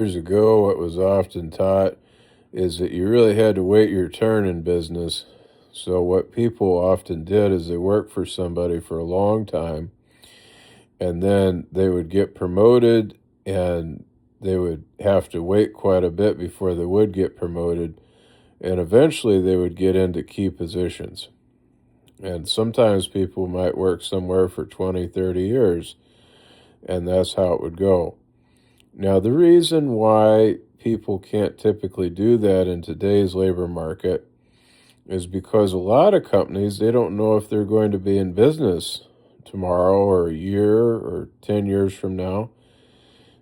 Years ago, what was often taught is that you really had to wait your turn in business. So, what people often did is they worked for somebody for a long time and then they would get promoted and they would have to wait quite a bit before they would get promoted. And eventually, they would get into key positions. And sometimes people might work somewhere for 20, 30 years, and that's how it would go. Now, the reason why people can't typically do that in today's labor market is because a lot of companies, they don't know if they're going to be in business tomorrow or a year or 10 years from now.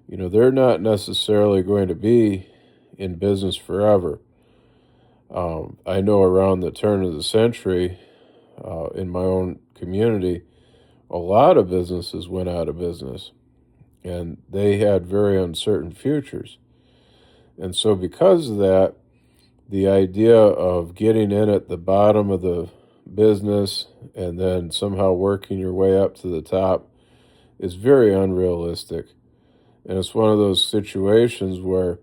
They're not necessarily going to be in business forever. I know around the turn of the century, in my own community, a lot of businesses went out of business and they had very uncertain futures. And so, because of that, the idea of getting in at the bottom of the business and then somehow working your way up to the top is very unrealistic. And it's one of those situations where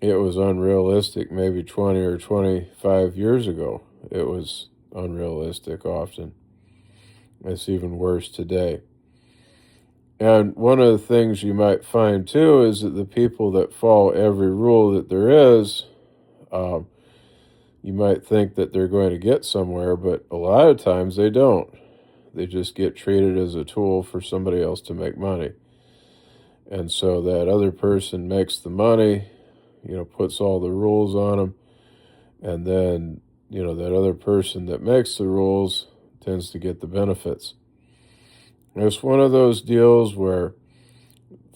it was unrealistic maybe 20 or 25 years ago. It was unrealistic often. It's even worse today. And one of the things you might find too is that the people that follow every rule that there is, um, you might think that they're going to get somewhere, but a lot of times they don't. They just get treated as a tool for somebody else to make money. And so that other person makes the money, puts all the rules on them, and then, that other person that makes the rules tends to get the benefits. It's one of those deals where,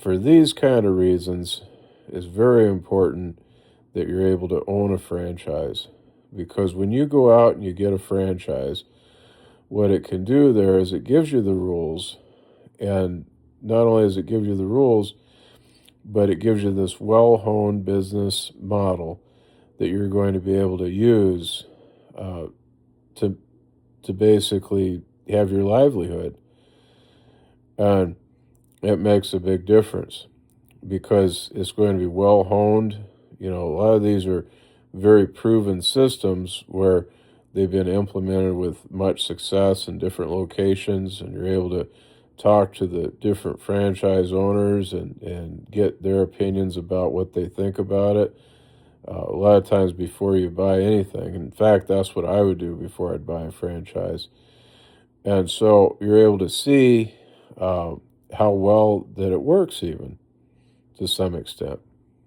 for these kind of reasons, it's very important that you're able to own a franchise. Because when you go out and you get a franchise, what it can do there is it gives you the rules. And not only does it give you the rules, but it gives you this well-honed business model that you're going to be able to use uh, to, to basically have your livelihood. And it makes a big difference because it's going to be well honed. A lot of these are very proven systems where they've been implemented with much success in different locations, and you're able to talk to the different franchise owners and get their opinions about what they think about it. A lot of times before you buy anything. In fact, that's what I would do before I'd buy a franchise. And so you're able to see how well that it works, even to some extent.